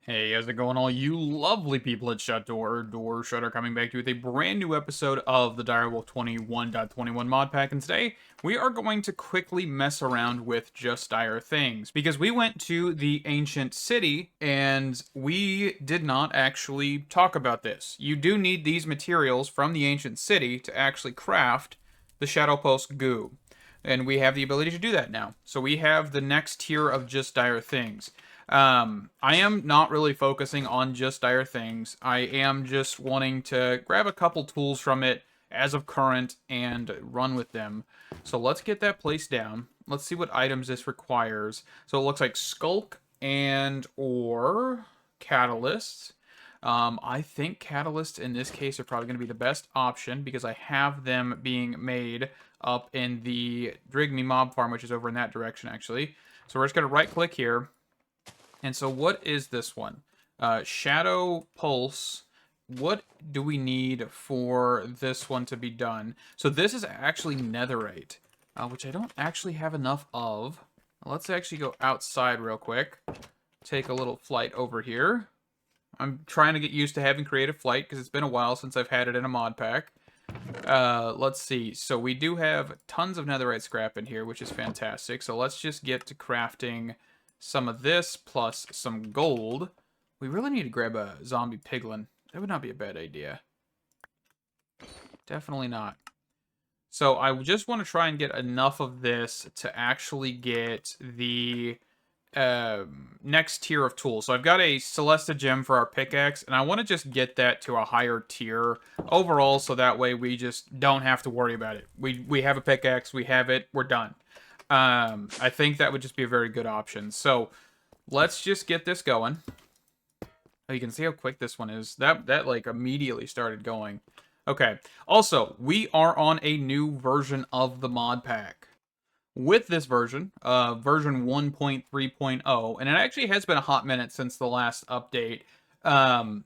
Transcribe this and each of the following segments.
Hey, how's it going, all you lovely people at Door Shutter, coming back to you with a brand new episode of the Direwolf20 1.21 mod pack, and today we are going to quickly mess around with just dire things, because we went to the ancient city, and we did not actually talk about this. You do need these materials from the ancient city to actually craft the Shadow Pulse goo, and we have the ability to do that now. So we have the next tier of just dire things. I am not really focusing on just dire things. I am just wanting to grab a couple tools from it as of current and run with them. So let's get that place down. Let's see what items this requires. So it looks like Skulk and or Catalysts. I think Catalysts in this case are probably going to be the best option because I have them being made up in the Drigme mob farm, which is over in that direction actually. So we're just going to right click here. And so what is this one? Shadow Pulse. What do we need for this one to be done? So this is actually netherite, which I don't actually have enough of. Let's actually go outside real quick. Take a little flight over here. I'm trying to get used to having creative flight because it's been a while since I've had it in a mod pack. Let's see. So we do have tons of netherite scrap in here, which is fantastic. So let's just get to crafting some of this plus some gold. We really need to grab a zombie piglin. That would not be a bad idea. Definitely not. So I just want to try and get enough of this to actually get the next tier of tools. So I've got a Celesta gem for our pickaxe, and I want to just get that to a higher tier overall, so that way we just don't have to worry about it. We have a pickaxe, we have it, we're done. I think that would just be a very good option. So let's just get this going. Oh, you can see how quick this one is. That like immediately started going. Okay. Also, we are on a new version of the mod pack. With this version, version 1.3.0, and it actually has been a hot minute since the last update.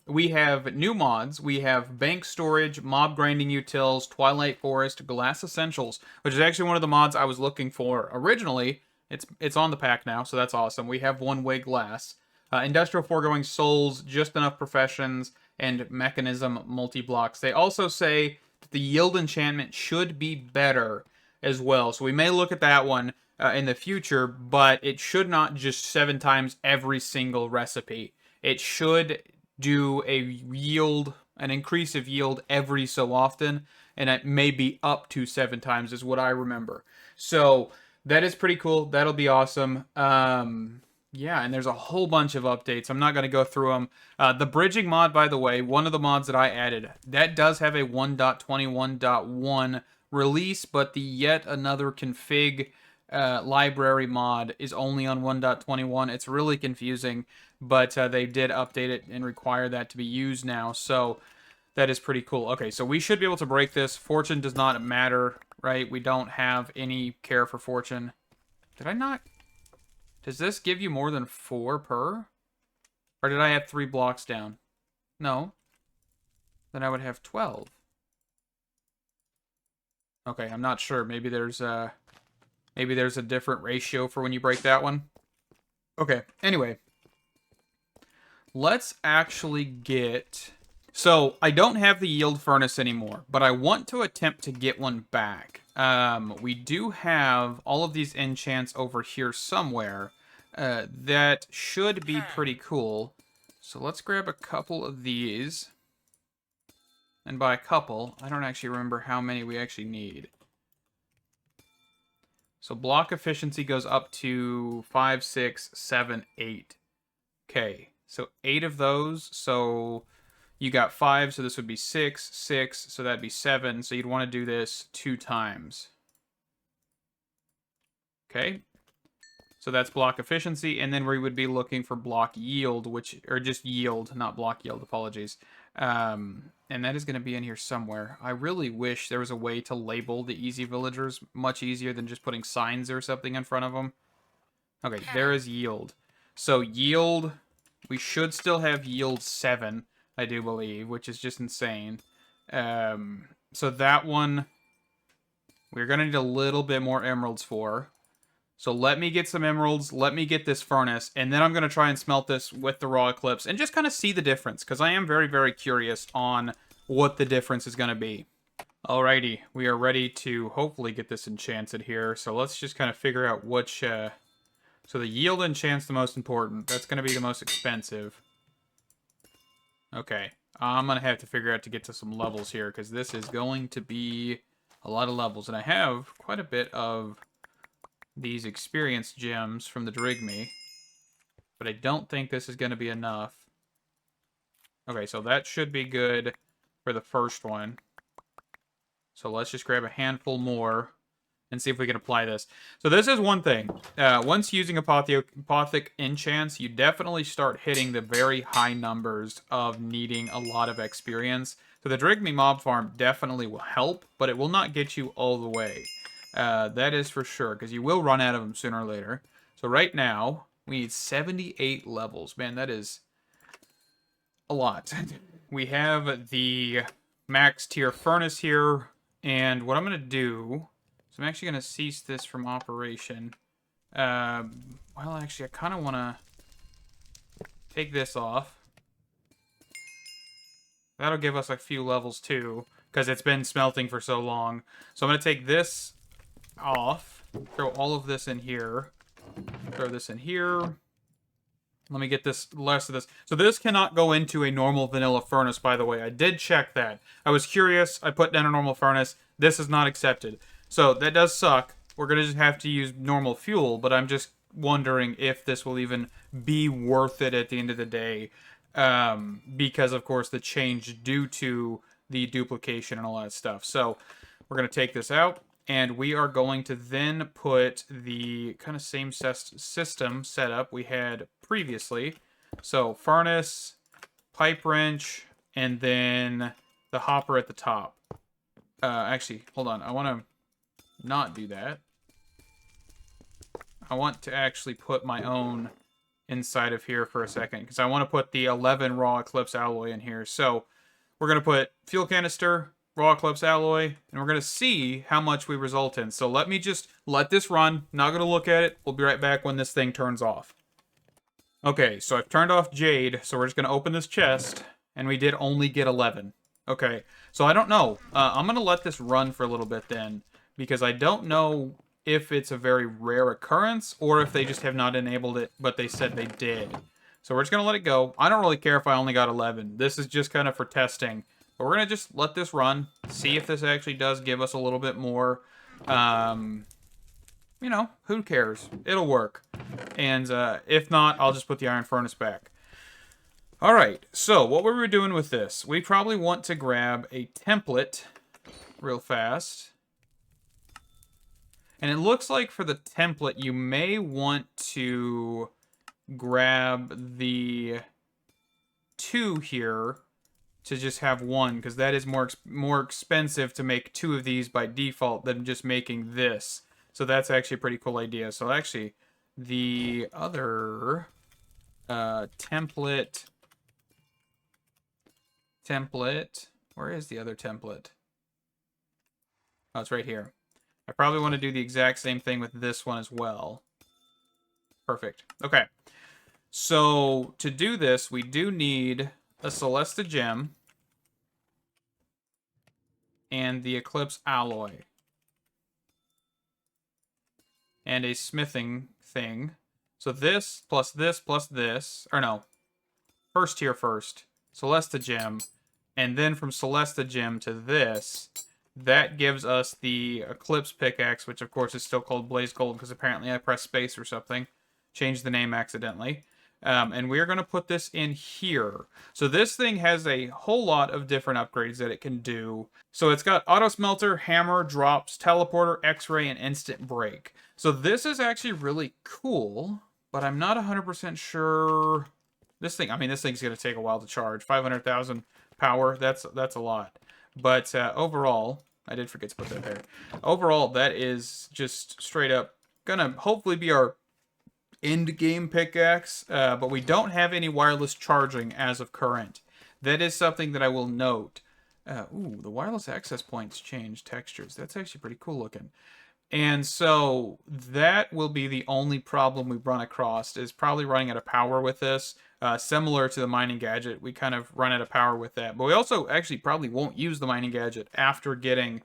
We have new mods. We have bank storage, mob grinding utils, Twilight Forest, glass essentials, which is actually one of the mods I was looking for originally. It's on the pack now, so that's awesome. We have one-way glass, industrial foregoing souls, just enough professions, and mechanism multi-blocks. They also say that the yield enchantment should be better as well, so we may look at that one in the future, but it should not just 7 times every single recipe. It should do a yield, an increase of yield every so often, and it may be up to 7 times is what I remember. So that is pretty cool. That'll be awesome. Yeah, and there's a whole bunch of updates. I'm not going to go through them. The bridging mod, by the way, one of the mods that I added, that does have a 1.21.1 release, but the yet another config library mod is only on 1.21. It's really confusing, but they did update it and require that to be used now, so that is pretty cool. Okay, so we should be able to break this. Fortune does not matter, right? We don't have any care for fortune. Did I not? Does this give you more than 4 per? Or did I have 3 blocks down? No. Then I would have 12. Okay, I'm not sure. Maybe there's a different ratio for when you break that one. Okay, anyway. Let's actually get... So, I don't have the yield furnace anymore, but I want to attempt to get one back. We do have all of these enchants over here somewhere. That should be pretty cool. So let's grab a couple of these. And by a couple, I don't actually remember how many we actually need. So block efficiency goes up to 5, 6, 7, 8. Okay, so 8 of those. So you got 5, so this would be 6, 6, so that'd be 7. So you'd want to do this 2 times. Okay. So that's block efficiency, and then we would be looking for block yield, or just yield, not block yield, apologies. And that is going to be in here somewhere. I really wish there was a way to label the easy villagers much easier than just putting signs or something in front of them. Okay, there is yield. So yield, we should still have yield 7, I do believe, which is just insane. So that one, we're going to need a little bit more emeralds for. So let me get some emeralds, let me get this furnace, and then I'm going to try and smelt this with the raw Eclipse and just kind of see the difference, because I am very, very curious on what the difference is going to be. Alrighty, we are ready to hopefully get this enchanted here, so let's just kind of figure out which... So the yield enchant's the most important. That's going to be the most expensive. Okay, I'm going to have to figure out to get to some levels here, because this is going to be a lot of levels, and I have quite a bit of these experience gems from the Drigme, but I don't think this is going to be enough. Okay, so that should be good for the first one. So let's just grab a handful more and see if we can apply this. So this is one thing. Once using Apothic enchants, you definitely start hitting the very high numbers of needing a lot of experience. So the Drigme mob farm definitely will help, but it will not get you all the way. That is for sure, because you will run out of them sooner or later. So right now, we need 78 levels. Man, that is a lot. We have the max tier furnace here, and what I'm going to do... So I'm actually going to cease this from operation. Well, actually, I kind of want to take this off. That'll give us a few levels, too, because it's been smelting for so long. So I'm going to take this off, throw all of this in here, throw this in here. Let me get this less of this. So this cannot go into a normal vanilla furnace, by the way. I did check that. I was curious. I put down a normal furnace. This is not accepted. So that does suck. We're going to just have to use normal fuel, but I'm just wondering if this will even be worth it at the end of the day. Because, of course, the change due to the duplication and all that stuff. So we're going to take this out. And we are going to then put the kind of same system setup we had previously. So furnace, pipe wrench, and then the hopper at the top. Actually, hold on. I want to not do that. I want to actually put my own inside of here for a second, because I want to put the 11 raw Eclipse Alloy in here. So we're going to put fuel canister, raw Eclipse Alloy, and we're going to see how much we result in. So let me just let this run. Not going to look at it. We'll be right back when this thing turns off. Okay, so I've turned off Jade, so we're just going to open this chest, and we did only get 11. Okay, so I don't know. I'm going to let this run for a little bit then, because I don't know if it's a very rare occurrence, or if they just have not enabled it, but they said they did. So we're just going to let it go. I don't really care if I only got 11. This is just kind of for testing. But we're going to just let this run, see if this actually does give us a little bit more. You know, who cares? It'll work. And if not, I'll just put the iron furnace back. Alright, so what were we doing with this? We probably want to grab a template real fast. And it looks like for the template, you may want to grab the 2 here to just have 1, because that is more expensive to make 2 of these by default than just making this. So that's actually a pretty cool idea. So actually, the other template, where is the other template? Oh, it's right here. I probably want to do the exact same thing with this one as well. Perfect. Okay. So to do this, we do need a Celesta gem and the Eclipse Alloy. And a smithing thing. So this plus this plus this, or no, first tier first, Celesta gem, and then from Celesta gem to this, that gives us the Eclipse Pickaxe, which of course is still called Blaze Gold, because apparently I pressed space or something. Changed the name accidentally. And we're going to put this in here. So this thing has a whole lot of different upgrades that it can do. So it's got Auto Smelter, Hammer, Drops, Teleporter, X-Ray, and Instant Break. So this is actually really cool, but I'm not 100% sure. This thing's going to take a while to charge. 500,000 power, that's a lot. But overall, I did forget to put that there. Overall, that is just straight up going to hopefully be our end game pickaxe, but we don't have any wireless charging as of current. That is something that I will note. Ooh, the wireless access points change textures. That's actually pretty cool looking. And so that will be the only problem we run across, is probably running out of power with this. Similar to the mining gadget, we kind of run out of power with that. But we also actually probably won't use the mining gadget after getting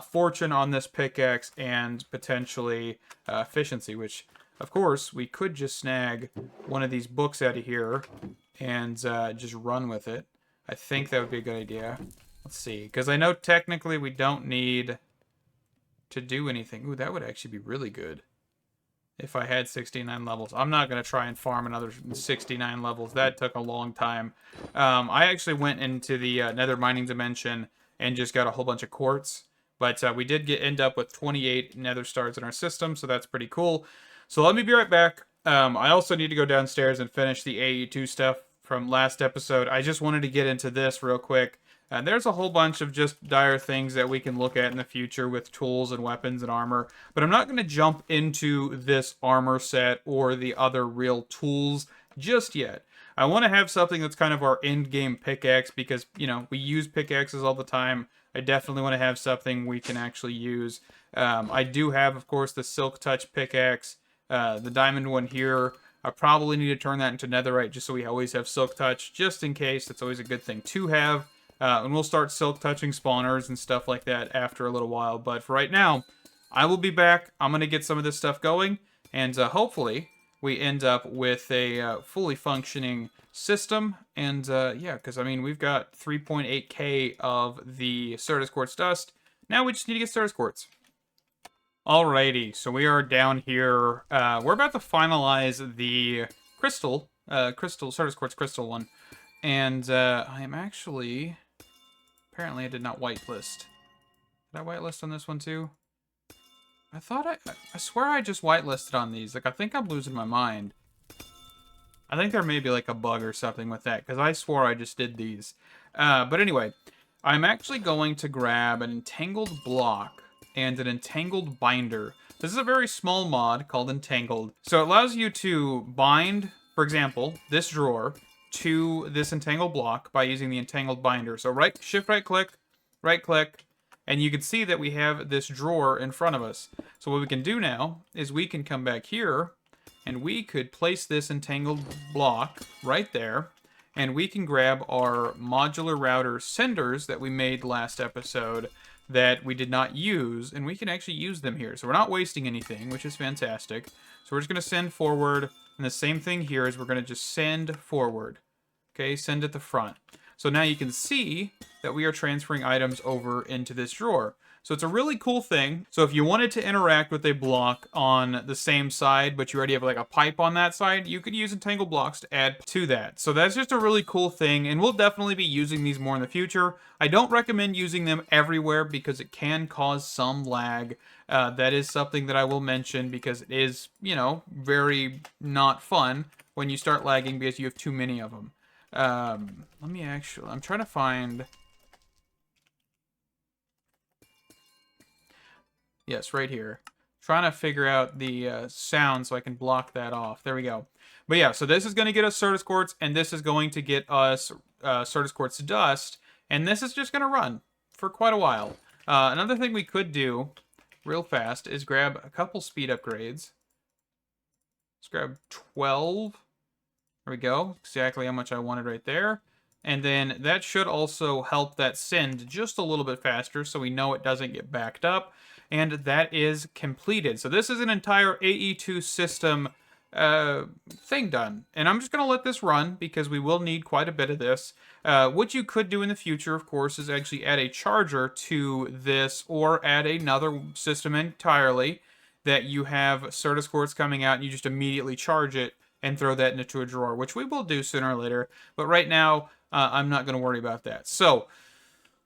fortune on this pickaxe and potentially efficiency, which, of course, we could just snag one of these books out of here and just run with it. I think that would be a good idea. Let's see, because I know technically we don't need to do anything. Ooh, that would actually be really good if I had 69 levels. I'm not going to try and farm another 69 levels. That took a long time. I actually went into the nether mining dimension and just got a whole bunch of quartz. But we did end up with 28 nether stars in our system, so that's pretty cool. So let me be right back. I also need to go downstairs and finish the AE2 stuff from last episode. I just wanted to get into this real quick. There's a whole bunch of just dire things that we can look at in the future with tools and weapons and armor, but I'm not going to jump into this armor set or the other real tools just yet. I want to have something that's kind of our end-game pickaxe because, you know, we use pickaxes all the time. I definitely want to have something we can actually use. I do have, of course, the Silk Touch pickaxe, the diamond one here. I probably need to turn that into netherite just so we always have Silk Touch, just in case. That's always a good thing to have. And we'll start silk touching spawners and stuff like that after a little while. But for right now, I will be back. I'm going to get some of this stuff going. And hopefully we end up with a fully functioning system. And yeah, because I mean, we've got 3.8k of the Certus Quartz dust. Now we just need to get Certus Quartz. Alrighty, so we are down here. We're about to finalize the crystal, Certus Quartz crystal one. And I am actually... Apparently I did not whitelist. Did I whitelist on this one too? I thought I swear I just whitelisted on these. Like, I think I'm losing my mind. I think there may be like a bug or something with that, because I swore I just did these. But anyway, I'm actually going to grab an entangled block and an entangled binder. This is a very small mod called entangled. So it allows you to bind, for example, this drawer to this entangled block by using the entangled binder. So shift right click, and you can see that we have this drawer in front of us. So what we can do now is we can come back here and we could place this entangled block right there, and we can grab our modular router cinders that we made last episode that we did not use, and we can actually use them here. So we're not wasting anything, which is fantastic. So we're just going to send forward, and the same thing here is we're going to just send forward. Okay, send at the front. So now you can see that we are transferring items over into this drawer. So it's a really cool thing. So if you wanted to interact with a block on the same side, but you already have like a pipe on that side, you could use entangled blocks to add to that. So that's just a really cool thing, and we'll definitely be using these more in the future. I don't recommend using them everywhere because it can cause some lag. That is something that I will mention because it is, you know, very not fun when you start lagging because you have too many of them. I'm trying to find... Yes, right here. Trying to figure out the sound so I can block that off. There we go. But yeah, so this is going to get us Certus Quartz, and this is going to get us Certus Quartz dust, and this is just going to run for quite a while. Another thing we could do real fast is grab a couple speed upgrades. Let's grab 12. There we go. Exactly how much I wanted right there. And then that should also help that send just a little bit faster so we know it doesn't get backed up. And that is completed. So this is an entire AE2 system thing done. And I'm just going to let this run because we will need quite a bit of this. What you could do in the future, of course, is actually add a charger to this or add another system entirely that you have Certus Quartz coming out and you just immediately charge it and throw that into a drawer, which we will do sooner or later. But right now, I'm not going to worry about that. So,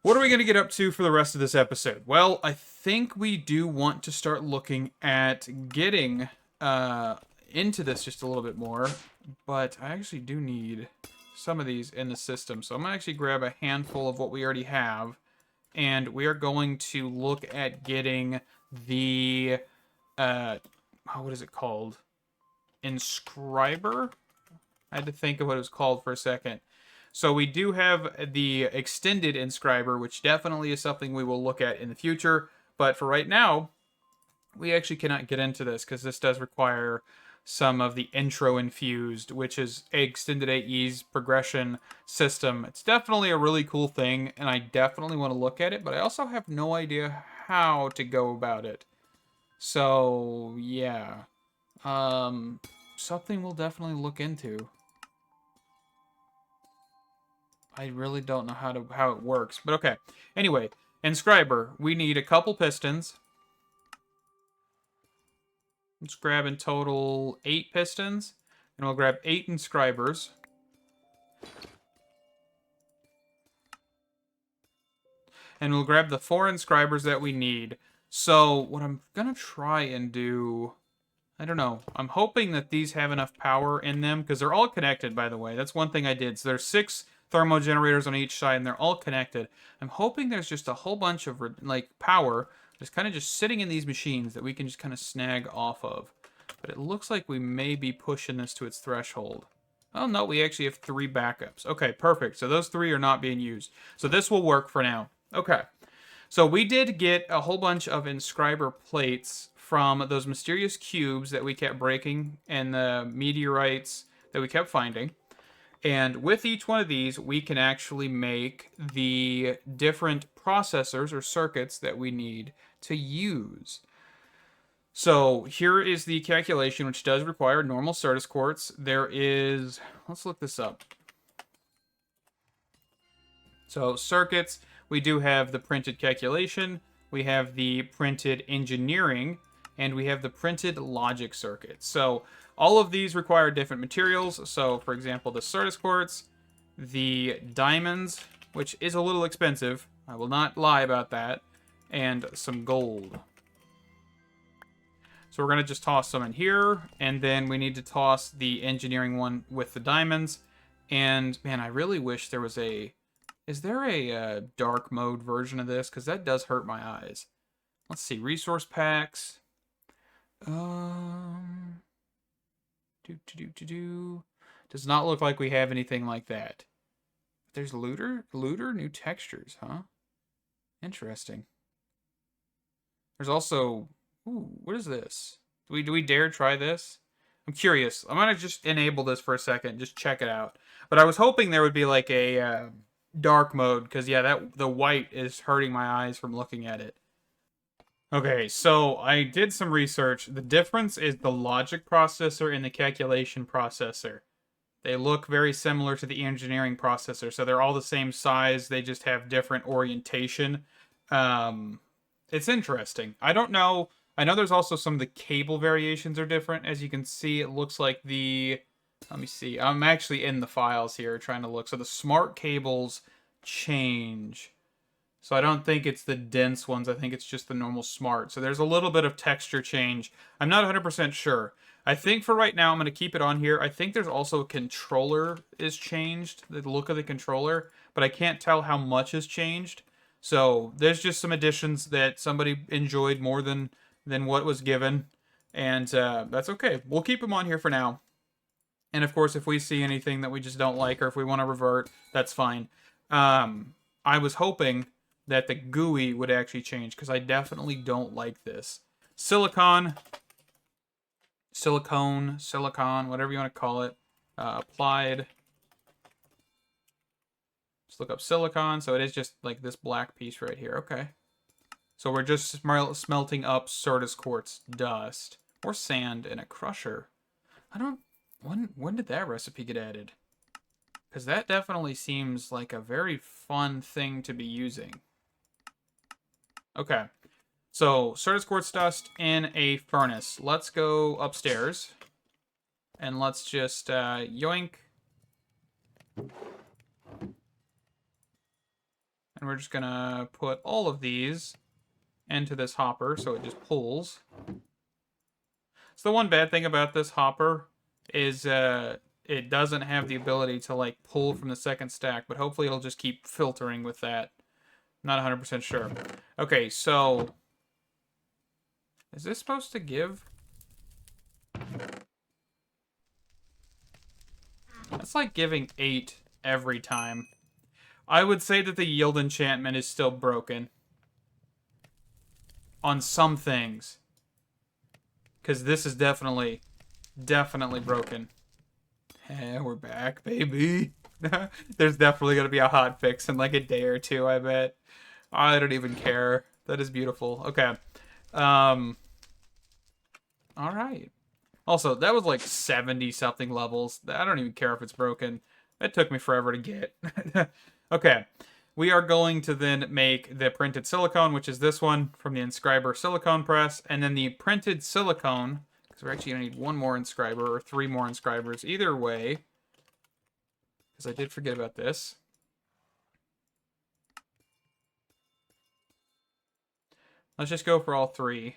what are we going to get up to for the rest of this episode? Well, I think we do want to start looking at getting into this just a little bit more. But I actually do need some of these in the system. So I'm going to actually grab a handful of what we already have. And we are going to look at getting the... what is it called? Inscriber? I had to think of what it was called for a second. So we do have the extended inscriber, which definitely is something we will look at in the future. But for right now, we actually cannot get into this because this does require some of the intro infused, which is extended AE's progression system. It's definitely a really cool thing, and I definitely want to look at it, but I also have no idea how to go about it. So, yeah. Something we'll definitely look into. I really don't know how it works, but okay. Anyway, Inscriber, we need a couple pistons. Let's grab in total 8 pistons, and we'll grab 8 Inscribers. And we'll grab the 4 Inscribers that we need. So, what I'm gonna try and do... I don't know. I'm hoping that these have enough power in them, because they're all connected, by the way. That's one thing I did. So there's 6 thermo generators on each side, and they're all connected. I'm hoping there's just a whole bunch of, like, power just kind of just sitting in these machines that we can just kind of snag off of. But it looks like we may be pushing this to its threshold. Oh, no, we actually have 3 backups. Okay, perfect. So those 3 are not being used. So this will work for now. Okay. So we did get a whole bunch of inscriber plates from those mysterious cubes that we kept breaking and the meteorites that we kept finding. And with each one of these, we can actually make the different processors or circuits that we need to use. So here is the calculation, which does require normal Certus quartz. There is... Let's look this up. So circuits, we do have the printed calculation, we have the printed engineering, and we have the printed logic circuit. So all of these require different materials. So for example, the Certus quartz, the diamonds, which is a little expensive, I will not lie about that, and some gold. So we're going to just toss some in here, and then we need to toss the engineering one with the diamonds. And man, I really wish there was a... Is there a dark mode version of this? Because that does hurt my eyes. Let's see. Resource packs. Does not look like we have anything like that. There's looter? Looter? New textures, huh? Interesting. There's also... Ooh, what is this? Do we dare try this? I'm curious. I'm going to just enable this for a second. Just check it out. But I was hoping there would be like a... dark mode, because yeah, the white is hurting my eyes from looking at it. Okay, so I did some research. The difference is the logic processor and the calculation processor. They look very similar to the engineering processor, so they're all the same size, they just have different orientation. It's interesting. I don't know. I know there's also some of the cable variations are different. As you can see, it looks like the... Let me see. I'm actually in the files here trying to look. So the smart cables change. So I don't think it's the dense ones. I think it's just the normal smart. So there's a little bit of texture change. I'm not 100% sure. I think for right now, I'm going to keep it on here. I think there's also a controller is changed. The look of the controller. But I can't tell how much has changed. So there's just some additions that somebody enjoyed more than what was given. And that's okay. We'll keep them on here for now. And of course, if we see anything that we just don't like, or if we want to revert, that's fine. I was hoping that the GUI would actually change, because I definitely don't like this. Silicon, whatever you want to call it. Applied. Let's look up silicon. So it is just like this black piece right here. Okay. So we're just smelting up Certus quartz dust. Or sand in a crusher. I don't... When did that recipe get added? Because that definitely seems like a very fun thing to be using. Okay. So, Certus quartz dust in a furnace. Let's go upstairs. And let's just yoink. And we're just going to put all of these into this hopper so it just pulls. So the one bad thing about this hopper is it doesn't have the ability to like pull from the second stack, but hopefully it'll just keep filtering with that. Not 100% sure. Okay, so is this supposed to give? That's like giving 8 every time. I would say that the yield enchantment is still broken on some things. Because this is definitely broken. And we're back, baby. There's definitely going to be a hot fix in like a day or two, I bet. I don't even care. That is beautiful. Okay. All right. Also, that was like 70-something levels. I don't even care if it's broken. That took me forever to get. Okay. We are going to then make the printed silicone, which is this one from the Inscriber silicone press. And then the printed silicone, because we're actually going to need one more Inscriber or 3 more Inscribers. Either way, because I did forget about this. Let's just go for all 3.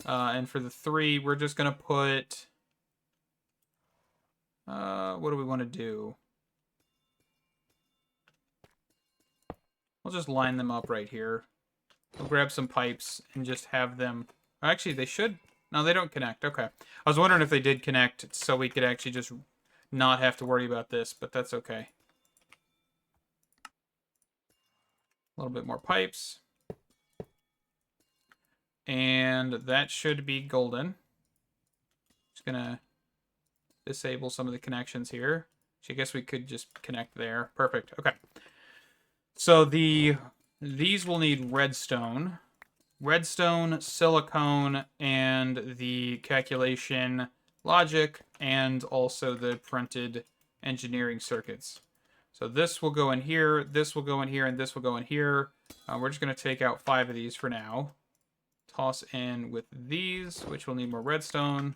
And for the 3, we're just going to put... what do we want to do? We'll just line them up right here. We'll grab some pipes and just have them... Actually, they should... No, they don't connect. Okay. I was wondering if they did connect so we could actually just not have to worry about this, but that's okay. A little bit more pipes. And that should be golden. Just gonna disable some of the connections here. So I guess we could just connect there. Perfect. Okay. So these will need redstone. Redstone, silicone, and the calculation logic, and also the printed engineering circuits. So this will go in here, this will go in here, and this will go in here. We're just going to take out 5 of these for now. Toss in with these, which will need more redstone.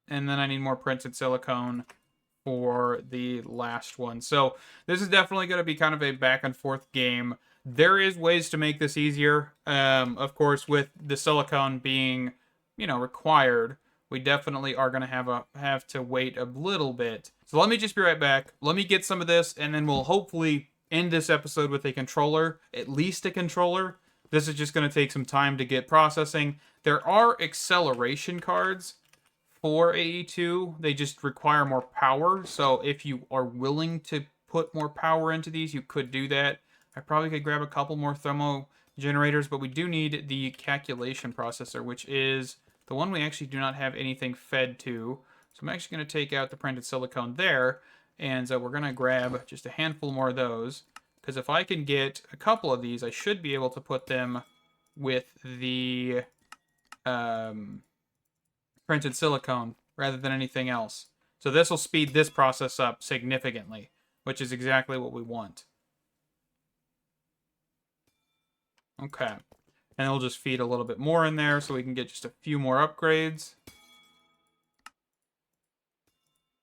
And then I need more printed silicone for the last one. So this is definitely going to be kind of a back and forth game. There is ways to make this easier. Of course, with the silicone being, required, we definitely are going to have to wait a little bit. So let me just be right back. Let me get some of this, and then we'll hopefully end this episode with a controller, at least a controller. This is just going to take some time to get processing. There are acceleration cards for AE2. They just require more power. So if you are willing to put more power into these, you could do that. I probably could grab a couple more thermo generators, but we do need the calculation processor, which is the one we actually do not have anything fed to. So I'm actually going to take out the printed silicone there, and we're going to grab just a handful more of those, because if I can get a couple of these, I should be able to put them with the printed silicone rather than anything else. So this will speed this process up significantly, which is exactly what we want. Okay. And we'll just feed a little bit more in there so we can get just a few more upgrades.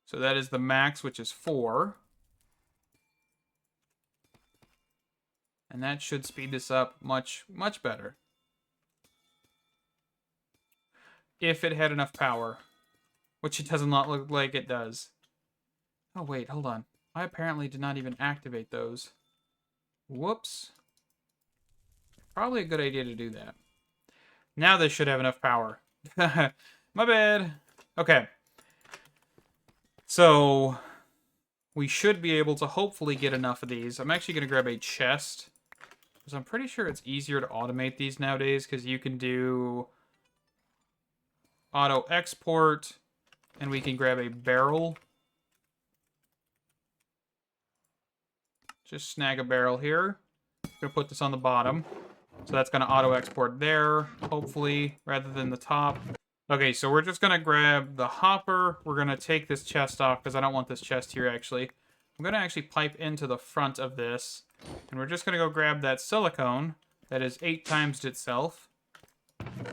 So that is the max, which is 4. And that should speed this up much, much better. If it had enough power, which it does not look like it does. Oh, wait, hold on. I apparently did not even activate those. Whoops. Probably a good idea to do that. Now this should have enough power. My bad. Okay. So we should be able to hopefully get enough of these. I'm actually going to grab a chest, because I'm pretty sure it's easier to automate these nowadays, because you can do auto export, and we can grab a barrel. Just snag a barrel here. I'm going to put this on the bottom. So that's going to auto export there, hopefully, rather than the top. Okay, so we're just going to grab the hopper. We're going to take this chest off, because I don't want this chest here, actually. I'm going to actually pipe into the front of this. And we're just going to go grab that silicone that is 8 times itself.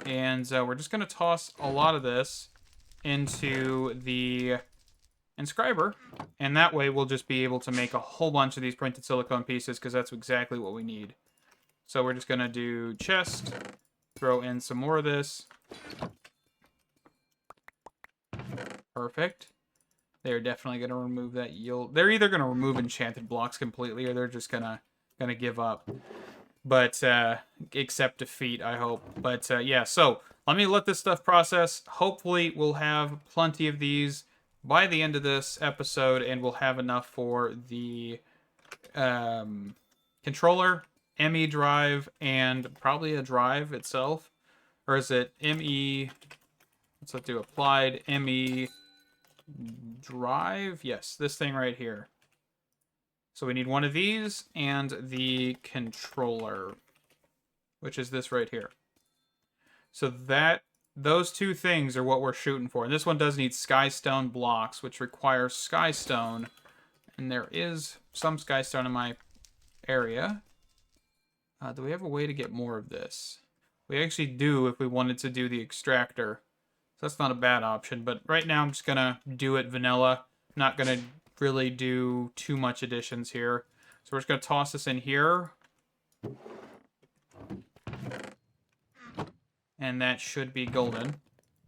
And we're just going to toss a lot of this into the inscriber. And that way we'll just be able to make a whole bunch of these printed silicone pieces, because that's exactly what we need. So we're just going to do chest, throw in some more of this. Perfect. They're definitely going to remove that yield. They're either going to remove enchanted blocks completely, or they're just going to give up. But accept defeat, I hope. But yeah, so let me let this stuff process. Hopefully we'll have plenty of these by the end of this episode, and we'll have enough for the controller. ME drive and probably a drive itself. Or is it ME? Let's do applied ME drive. Yes, this thing right here. So we need one of these and the controller, which is this right here. So those two things are what we're shooting for. And this one does need skystone blocks, which requires skystone. And there is some skystone in my area. Do we have a way to get more of this? We actually do if we wanted to do the extractor. So that's not a bad option. But right now I'm just going to do it vanilla. I'm not going to really do too much additions here. So we're just going to toss this in here. And that should be golden.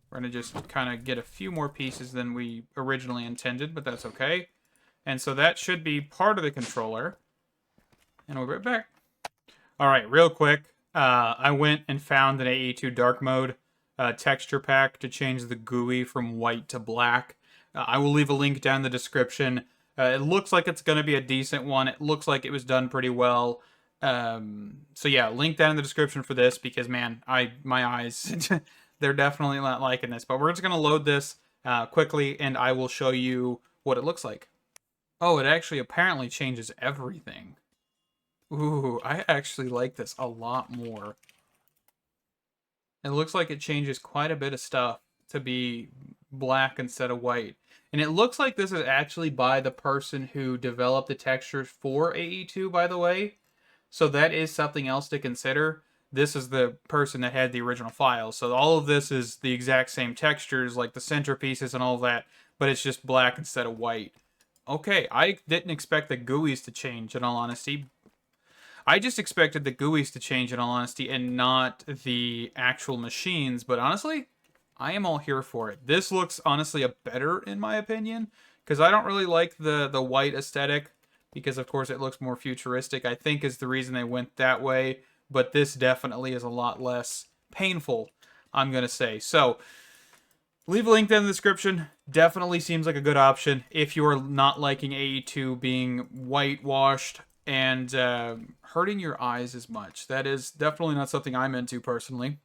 We're going to just kind of get a few more pieces than we originally intended, but that's okay. And so that should be part of the controller. And we'll be right back. All right, real quick. I went and found an AE2 Dark Mode texture pack to change the GUI from white to black. I will leave a link down in the description. It looks like it's going to be a decent one. It looks like it was done pretty well. So yeah, link down in the description for this because, man, my eyes, they're definitely not liking this. But we're just going to load this quickly, and I will show you what it looks like. Oh, it actually apparently changes everything. Ooh, I actually like this a lot more. It looks like it changes quite a bit of stuff to be black instead of white. And it looks like this is actually by the person who developed the textures for AE2, by the way. So that is something else to consider. This is the person that had the original file. So all of this is the exact same textures, like the centerpieces and all of that, but it's just black instead of white. Okay, I didn't expect the GUIs to change, in all honesty. I just expected the GUIs to change, in all honesty, and not the actual machines. But honestly, I am all here for it. This looks, honestly, better, in my opinion, because I don't really like the white aesthetic, because, of course, it looks more futuristic, I think is the reason they went that way. But this definitely is a lot less painful, I'm going to say. So, leave a link down in the description. Definitely seems like a good option if you're not liking AE2 being whitewashed and hurting your eyes as much. That is definitely not something I'm into personally.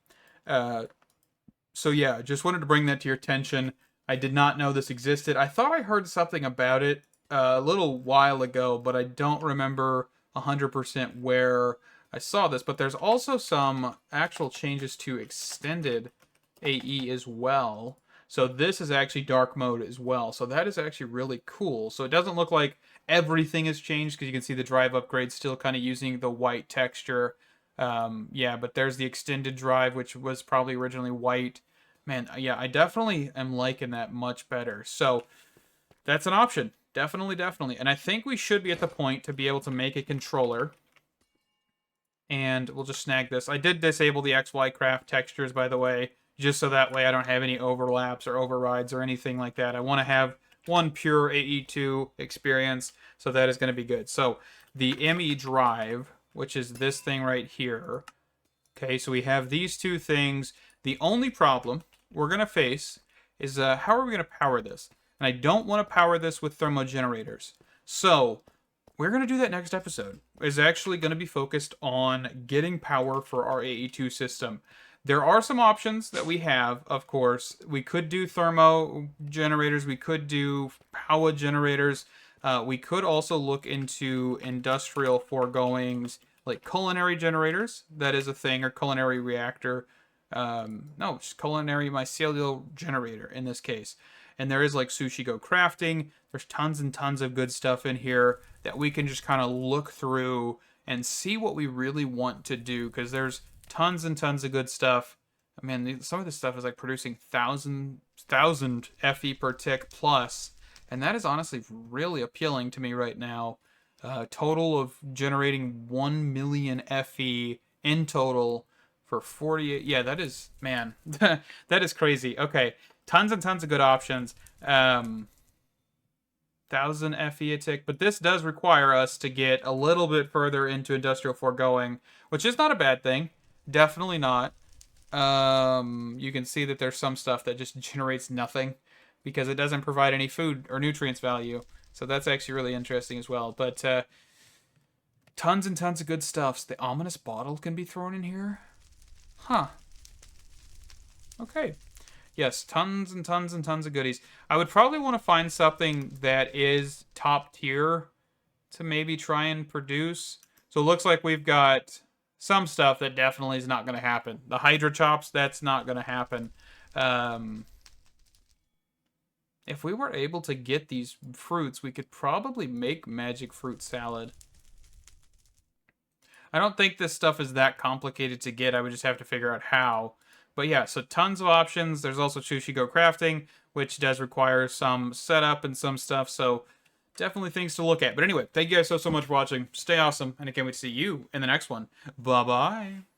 So yeah, just wanted to bring that to your attention. I did not know this existed. I thought I heard something about it a little while ago, but I don't remember 100% where I saw this. But there's also some actual changes to extended AE as well. So this is actually dark mode as well. So that is actually really cool. So it doesn't look like everything has changed because you can see the drive upgrade still kind of using the white texture. Yeah, but there's the extended drive, which was probably originally white. Man, yeah, I definitely am liking that much better. So that's an option. Definitely, definitely. And I think we should be at the point to be able to make a controller. And we'll just snag this. I did disable the XY craft textures, by the way, just so that way I don't have any overlaps or overrides or anything like that. I want to have one pure AE2 experience, so that is going to be good. So the ME drive, which is this thing right here. Okay, so we have these two things. The only problem we're going to face is how are we going to power this? And I don't want to power this with thermogenerators. So we're going to do that next episode. Is actually going to be focused on getting power for our AE2 system. There are some options that we have, of course. We could do thermo generators. We could do power generators. We could also look into industrial foregoings, like culinary generators. That is a thing, or culinary reactor. No, just culinary mycelial generator in this case. And there is like Sushi Go Crafting. There's tons and tons of good stuff in here that we can just kind of look through and see what we really want to do. Because there's tons and tons of good stuff. I mean, some of this stuff is like producing 1,000 FE per tick plus. And that is honestly really appealing to me right now. Total of generating 1 million FE in total for 48. Yeah, that is, man, that is crazy. Okay. Tons and tons of good options. 1,000 FE a tick. But this does require us to get a little bit further into industrial foregoing, which is not a bad thing. Definitely not. You can see that there's some stuff that just generates nothing because it doesn't provide any food or nutrients value. So that's actually really interesting as well. But Tons and tons of good stuffs. The ominous bottle can be thrown in here? Huh. Okay. Yes, tons and tons and tons of goodies. I would probably want to find something that is top tier to maybe try and produce. So it looks like we've got some stuff that definitely is not going to happen. The Hydra Chops, that's not going to happen. If we were able to get these fruits, we could probably make magic fruit salad. I don't think this stuff is that complicated to get. I would just have to figure out how. But yeah, so tons of options. There's also Sushi Go Crafting, which does require some setup and some stuff. So definitely things to look at. But anyway, thank you guys so much for watching. Stay awesome. And I can't wait to see you in the next one. Bye-bye.